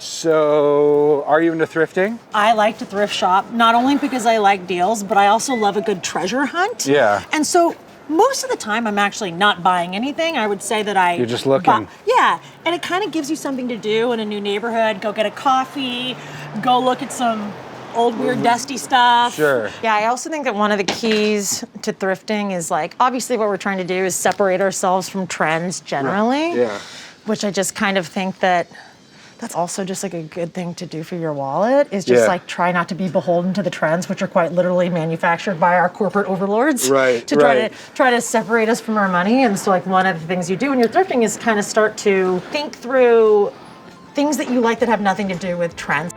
So, are you into thrifting? I like to thrift shop, not only because I like deals, but I also love a good treasure hunt. Yeah. And so most of the time I'm actually not buying anything. I would say that You're just looking. Yeah, and it kind of gives you something to do in a new neighborhood. Go get a coffee, go look at some old, weird, dusty stuff. Sure. Yeah, I also think that one of the keys to thrifting is like, obviously what we're trying to do is separate ourselves from trends generally. Right. Yeah. Which I just kind of think that that's also just like a good thing to do for your wallet, is just like try not to be beholden to the trends, which are quite literally manufactured by our corporate overlords. Right. To try to separate us from our money. And so like one of the things you do when you're thrifting is kind of start to think through things that you like that have nothing to do with trends.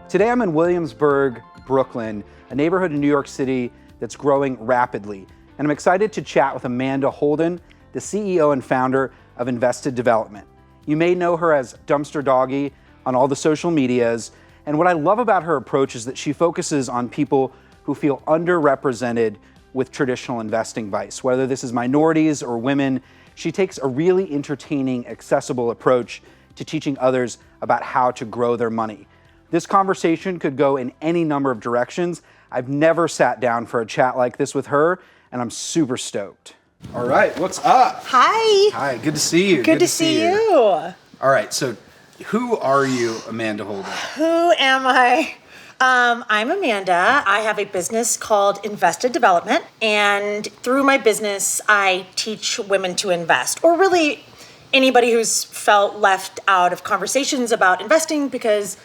Today I'm in Williamsburg, Brooklyn, a neighborhood in New York City that's growing rapidly. And I'm excited to chat with Amanda Holden, the CEO and founder of Invested Development. You may know her as Dumpster Doggy on all the social medias. And what I love about her approach is that she focuses on people who feel underrepresented with traditional investing advice. Whether this is minorities or women, she takes a really entertaining, accessible approach to teaching others about how to grow their money. This conversation could go in any number of directions. I've never sat down for a chat like this with her, and I'm super stoked. All right, what's up? Hi. Hi, good to see you. Good to see you. All right, so who are you, Amanda Holden? Who am I? I'm Amanda. I have a business called Invested Development, and through my business, I teach women to invest, or really anybody who's felt left out of conversations about investing, because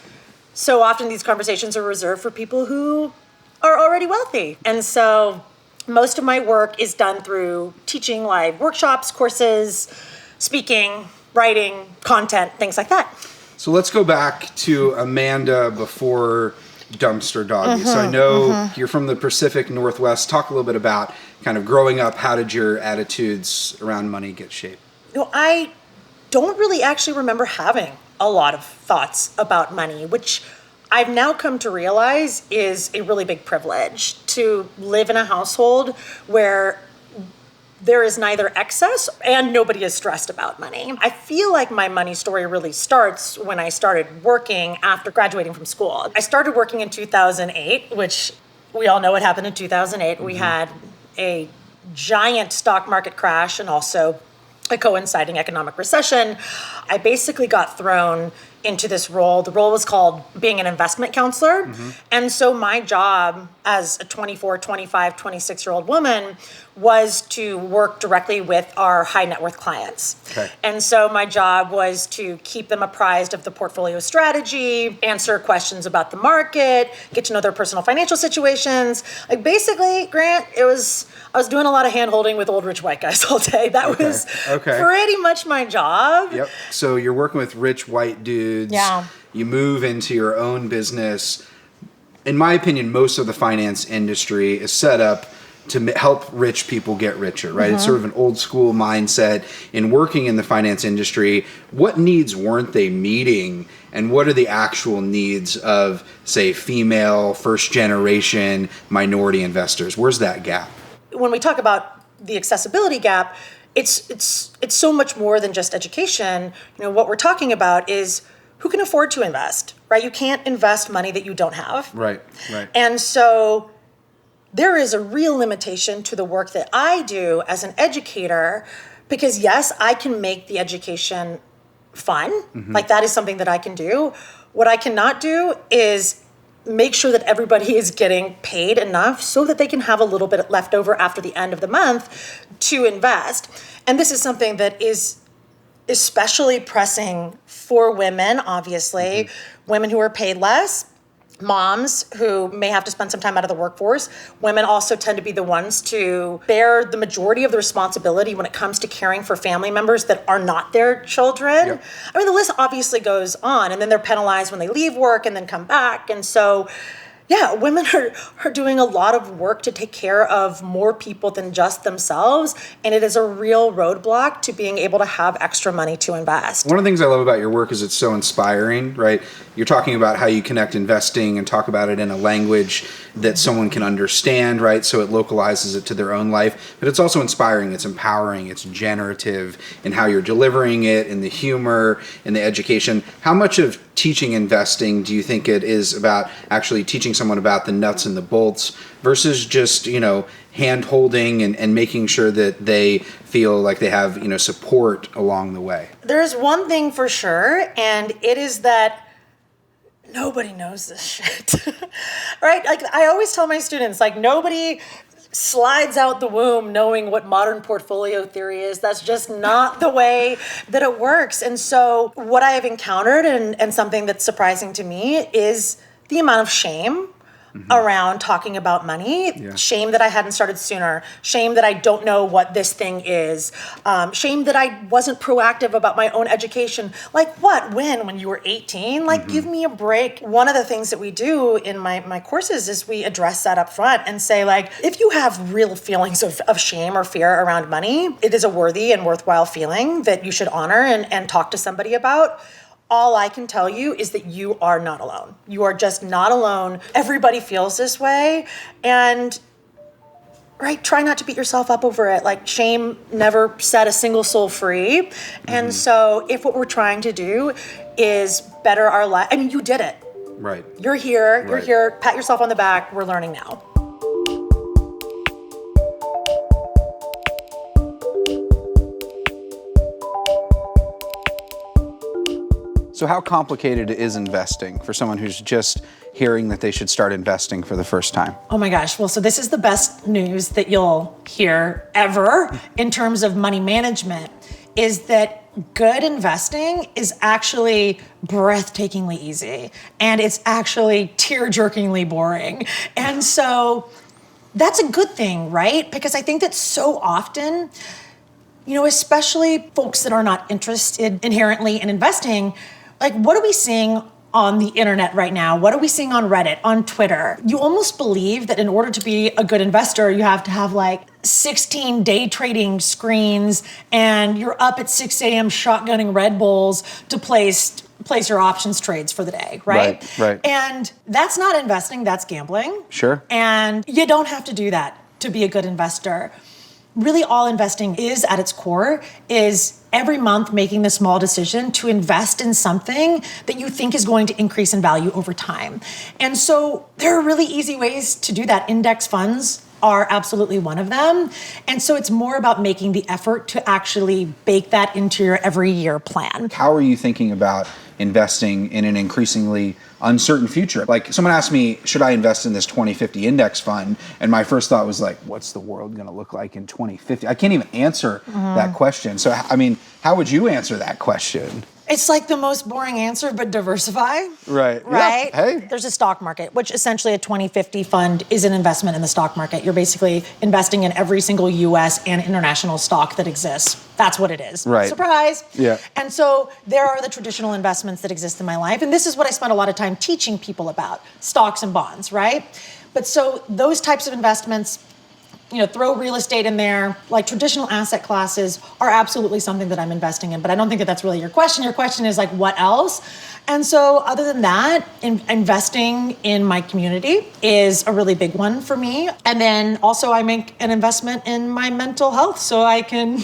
so often these conversations are reserved for people who are already wealthy. And so most of my work is done through teaching live workshops, courses, speaking, writing, content, things like that. So let's go back to Amanda before Dumpster Doggy. So I know you're from the Pacific Northwest. Talk a little bit about kind of growing up. How did your attitudes around money get shaped? I don't really actually remember having a lot of thoughts about money, which I've now come to realize is a really big privilege, to live in a household where there is neither excess and nobody is stressed about money. I feel like my money story really starts when I started working after graduating from school. I started working in 2008, which we all know what happened in 2008. We had a giant stock market crash and also a coinciding economic recession. I basically got thrown into this role. The role was called being an investment counselor. And so my job as a 24, 25, 26-year-old woman was to work directly with our high net worth clients. Okay. And so my job was to keep them apprised of the portfolio strategy, answer questions about the market, get to know their personal financial situations. Like basically, Grant, I was doing a lot of hand holding with old rich white guys all day. That was pretty much my job. Yep. So you're working with rich white dudes. Yeah. You move into your own business. In my opinion, most of the finance industry is set up to help rich people get richer, right? It's sort of an old school mindset. In working in the finance industry, what needs weren't they meeting, and what are the actual needs of, say, female, first generation, minority investors? Where's that gap? When we talk about the accessibility gap, it's so much more than just education. What we're talking about is who can afford to invest, right? You can't invest money that you don't have. Right. And so there is a real limitation to the work that I do as an educator, because yes, I can make the education fun. Like that is something that I can do. What I cannot do is make sure that everybody is getting paid enough so that they can have a little bit left over after the end of the month to invest. And this is something that is especially pressing for women, obviously, women who are paid less, moms who may have to spend some time out of the workforce. Women also tend to be the ones to bear the majority of the responsibility when it comes to caring for family members that are not their children. Yep. I mean, the list obviously goes on, and then they're penalized when they leave work and then come back. And so, yeah, women are doing a lot of work to take care of more people than just themselves, and it is a real roadblock to being able to have extra money to invest. One of the things I love about your work is it's so inspiring, right? you're talking about how you connect investing and talk about it in a language that someone can understand, right? So it localizes it to their own life. But it's also inspiring, it's empowering, it's generative in how you're delivering it, in the humor, in the education. How much of teaching investing do you think it is about actually teaching someone about the nuts and the bolts versus just, hand holding and making sure that they feel like they have, support along the way? There's one thing for sure, and it is that nobody knows this shit, right? Like I always tell my students, like nobody slides out the womb knowing what modern portfolio theory is. That's just not the way that it works. And so what I have encountered and something that's surprising to me is the amount of shame around talking about money. Yeah. Shame that I hadn't started sooner. Shame that I don't know what this thing is. Shame that I wasn't proactive about my own education. Like what? When you were 18? Like give me a break. One of the things that we do in my courses is we address that up front and say like, if you have real feelings of shame or fear around money, it is a worthy and worthwhile feeling that you should honor and talk to somebody about. All I can tell you is that you are not alone. You are just not alone. Everybody feels this way. And, right, try not to beat yourself up over it. Like, shame never set a single soul free. And so if what we're trying to do is better our life, I mean, you did it. Right. You're here. You're Right. here. Pat yourself on the back. We're learning now. So how complicated is investing for someone who's just hearing that they should start investing for the first time? Oh my gosh. Well, so this is the best news that you'll hear ever in terms of money management is that good investing is actually breathtakingly easy and it's actually tear-jerkingly boring. And so that's a good thing, right? Because I think that so often, especially folks that are not interested inherently in investing, like what are we seeing on the internet right now? What are we seeing on Reddit, on Twitter? You almost believe that in order to be a good investor, you have to have like 16 day trading screens and you're up at 6 a.m. shotgunning Red Bulls to place your options trades for the day, right? Right. And that's not investing, that's gambling. Sure. And you don't have to do that to be a good investor. Really all investing is at its core is every month making the small decision to invest in something that you think is going to increase in value over time. And so there are really easy ways to do that. Index funds are absolutely one of them. And so it's more about making the effort to actually bake that into your every year plan. How are you thinking about investing in an increasingly uncertain future? Like someone asked me, should I invest in this 2050 index fund? And my first thought was like, what's the world going to look like in 2050? I can't even answer that question. So, I mean, how would you answer that question? It's like the most boring answer, but diversify. Right. Right? Yeah. Hey. There's a stock market, which essentially a 2050 fund is an investment in the stock market. You're basically investing in every single US and international stock that exists. That's what it is. Right. Surprise. Yeah. And so there are the traditional investments that exist in my life. And this is what I spend a lot of time teaching people about, stocks and bonds, right? But so those types of investments, throw real estate in there, like traditional asset classes are absolutely something that I'm investing in, but I don't think that that's really your question. Your question is like, what else? And so other than that, investing in my community is a really big one for me. And then also I make an investment in my mental health so I can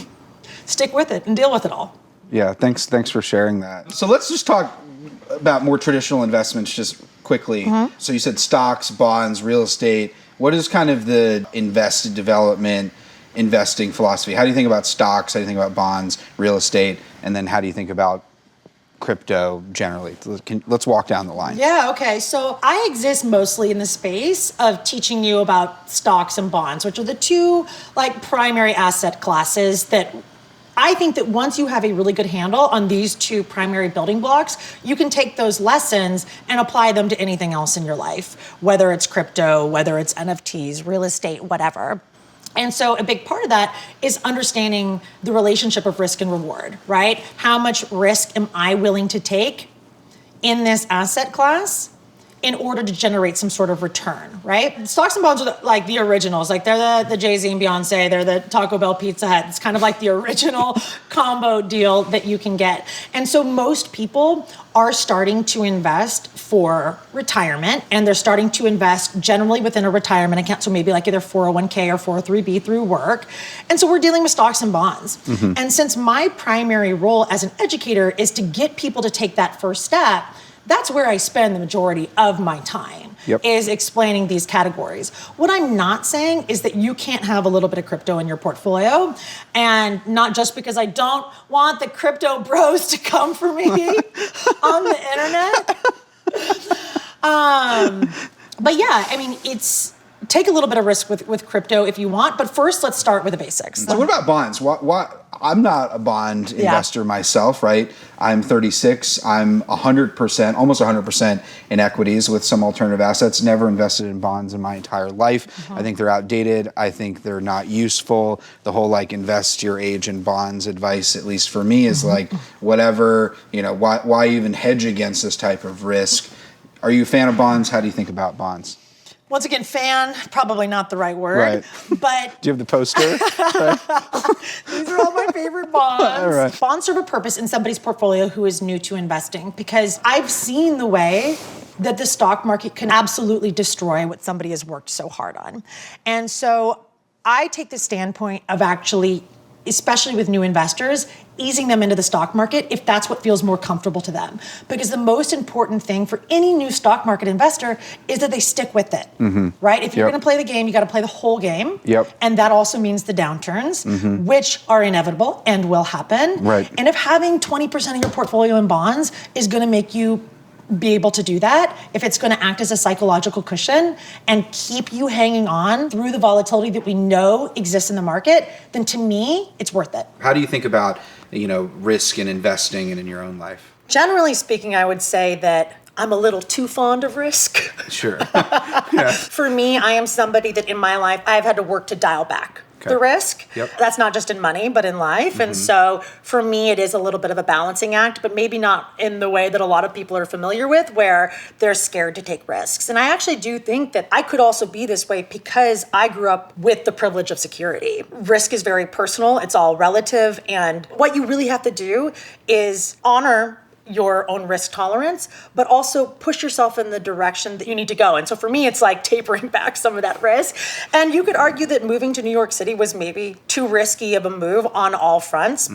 stick with it and deal with it all. Yeah, thanks for sharing that. So let's just talk about more traditional investments just quickly. So you said stocks, bonds, real estate. What is kind of the invested development investing philosophy? How do you think about stocks? How do you think about bonds, real estate? And then how do you think about crypto generally? Let's walk down the line. Yeah, okay. So I exist mostly in the space of teaching you about stocks and bonds, which are the two primary asset classes that I think that once you have a really good handle on these two primary building blocks, you can take those lessons and apply them to anything else in your life, whether it's crypto, whether it's NFTs, real estate, whatever. And so a big part of that is understanding the relationship of risk and reward, right? How much risk am I willing to take in this asset class in order to generate some sort of return, right? Stocks and bonds are like the originals. Like they're the Jay-Z and Beyonce, they're the Taco Bell Pizza Hut. It's kind of like the original combo deal that you can get. And so most people are starting to invest for retirement, and they're starting to invest generally within a retirement account. So maybe like either 401k or 403b through work. And so we're dealing with stocks and bonds. And since my primary role as an educator is to get people to take that first step, that's where I spend the majority of my time, is explaining these categories. What I'm not saying is that you can't have a little bit of crypto in your portfolio, and not just because I don't want the crypto bros to come for me on the internet. But yeah, I mean, take a little bit of risk with crypto if you want, but first let's start with the basics. So what about bonds? I'm not a bond investor myself, right? I'm 36. I'm 100%, almost 100% in equities with some alternative assets. Never invested in bonds in my entire life. I think they're outdated. I think they're not useful. The whole like invest your age in bonds advice, at least for me, is like whatever, why even hedge against this type of risk? Are you a fan of bonds? How do you think about bonds? Once again, fan, probably not the right word. Right. But do you have the poster? These are all my favorite bonds. All right. Bonds serve a purpose in somebody's portfolio who is new to investing, because I've seen the way that the stock market can absolutely destroy what somebody has worked so hard on. And so I take the standpoint of actually, especially with new investors, easing them into the stock market if that's what feels more comfortable to them. Because the most important thing for any new stock market investor is that they stick with it, right? If you're going to play the game, you got to play the whole game. And that also means the downturns, which are inevitable and will happen. Right. And if having 20% of your portfolio in bonds is going to make you be able to do that, if it's going to act as a psychological cushion and keep you hanging on through the volatility that we know exists in the market, then to me, it's worth it. How do you think about, risk in investing and in your own life? Generally speaking, I would say that I'm a little too fond of risk. Sure. For me, I am somebody that in my life, I've had to work to dial back the risk. That's not just in money, but in life. And so for me, it is a little bit of a balancing act, but maybe not in the way that a lot of people are familiar with, where they're scared to take risks. And I actually do think that I could also be this way because I grew up with the privilege of security. Risk is very personal. It's all relative. And what you really have to do is honor your own risk tolerance, but also push yourself in the direction that you need to go. And so for me, it's like tapering back some of that risk. And you could argue that moving to New York City was maybe too risky of a move on all fronts.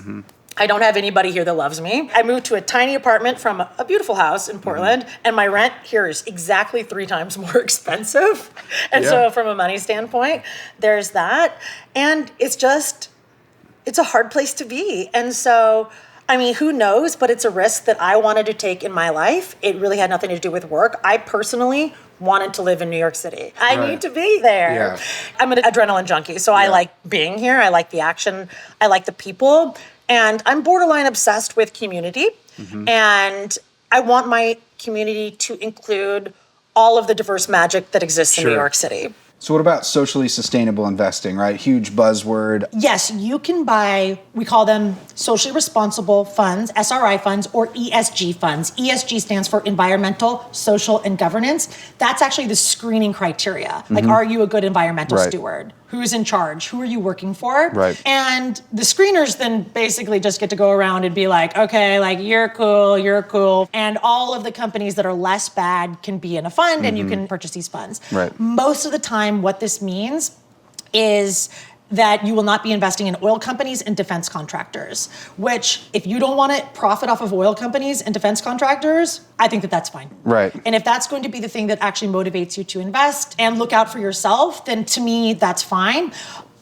I don't have anybody here that loves me. I moved to a tiny apartment from a beautiful house in Portland, and my rent here is exactly 3 times more expensive. And so from a money standpoint, there's that. And it's a hard place to be. And so I mean, who knows, but it's a risk that I wanted to take in my life. It really had nothing to do with work. I personally wanted to live in New York City. I need to be there. I'm an adrenaline junkie, so I like being here. I like the action. I like the people. And I'm borderline obsessed with community. And I want my community to include all of the diverse magic that exists in New York City. So what about socially sustainable investing, right? Huge buzzword. Yes, you can buy, we call them socially responsible funds, SRI funds, or ESG funds. ESG stands for environmental, social, and governance. That's actually the screening criteria. Like, are you a good environmental steward? Who's in charge? Who are you working for? And the screeners then basically just get to go around and be like, okay, like you're cool. And all of the companies that are less bad can be in a fund and you can purchase these funds. Most of the time, what this means is that you will not be investing in oil companies and defense contractors, which if you don't want to profit off of oil companies and defense contractors, I think that that's fine. And if that's going to be the thing that actually motivates you to invest and look out for yourself, then to me, that's fine.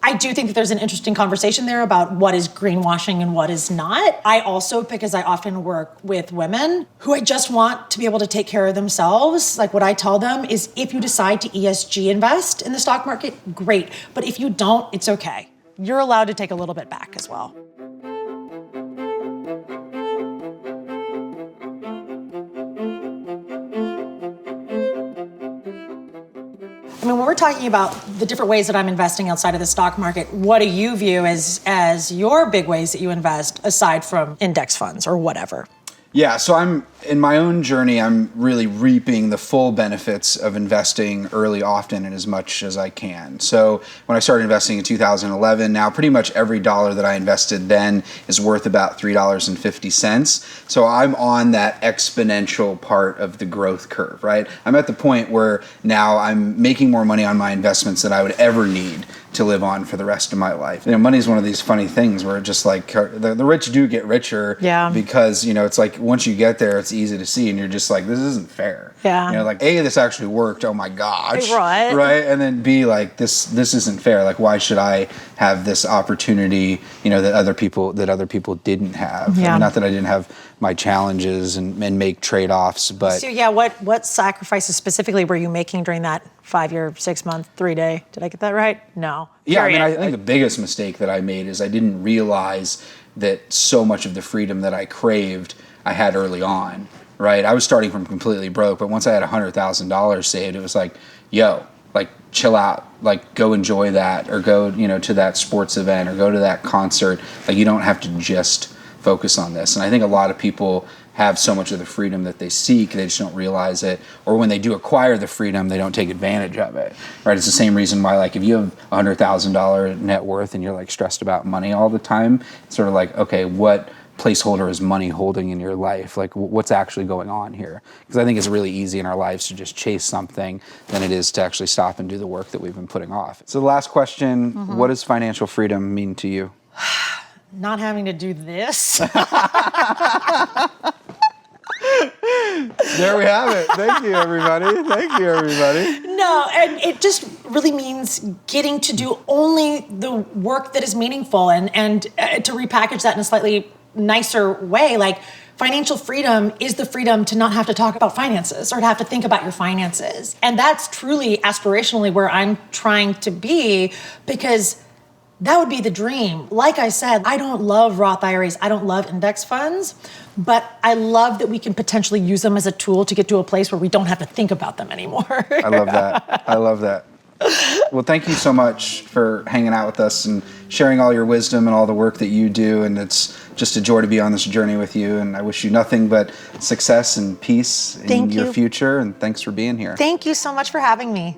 I do think that there's an interesting conversation there about what is greenwashing and what is not. I also, because I often work with women who I just want to be able to take care of themselves, like what I tell them is if you decide to ESG invest in the stock market, great. But if you don't, it's okay. You're allowed to take a little bit back as well. I mean, when we're talking about the different ways that I'm investing outside of the stock market, what do you view as your big ways that you invest aside from index funds or whatever? Yeah, so I'm in my own journey, I'm really reaping the full benefits of investing early, often, and as much as I can. So when I started investing in 2011, now pretty much every dollar that I invested then is worth about $3.50. So I'm on that exponential part of the growth curve, right? I'm at the point where now I'm making more money on my investments than I would ever need to live on for the rest of my life. You know, money is one of these funny things where it just like the rich do get richer, because, you know, it's like once you get there, it's easy to see, and you're just like, this isn't fair. Yeah. You know, like A, this actually worked. Oh my gosh. Right. Right. And then B, like this isn't fair. Like, why should I have this opportunity, you know, that other people didn't have? Yeah. I mean, not that I didn't have my challenges and make trade-offs, but So yeah, what sacrifices specifically were you making during that 5-year, 6-month, 3-day? Did I get that right? No. Yeah, I mean, Period. I think the biggest mistake that I made is I didn't realize that so much of the freedom that I craved I had early on, right? I was starting from completely broke, but once I had $100,000 saved, it was like, yo, like chill out, like go enjoy that, or go, you know, to that sports event, or go to that concert. Like, you don't have to just focus on this. And I think a lot of people have so much of the freedom that they seek, they just don't realize it. Or when they do acquire the freedom, they don't take advantage of it, right? It's the same reason why, like, if you have $100,000 net worth and you're like stressed about money all the time, it's sort of like, okay, what placeholder is money holding in your life? Like, what's actually going on here? Because I think it's really easy in our lives to just chase something than it is to actually stop and do the work that we've been putting off. So the last question, what does financial freedom mean to you? Not having to do this. There we have it. Thank you, everybody. Thank you, everybody. No, and it just really means getting to do only the work that is meaningful, and to repackage that in a slightly nicer way, like financial freedom is the freedom to not have to talk about finances or to have to think about your finances. And that's truly aspirationally where I'm trying to be, because that would be the dream. Like I said, I don't love Roth IRAs. I don't love index funds, but I love that we can potentially use them as a tool to get to a place where we don't have to think about them anymore. I love that. I love that. Well, thank you so much for hanging out with us and sharing all your wisdom and all the work that you do. And it's just a joy to be on this journey with you. And I wish you nothing but success and peace in your future. And thanks for being here. Thank you so much for having me.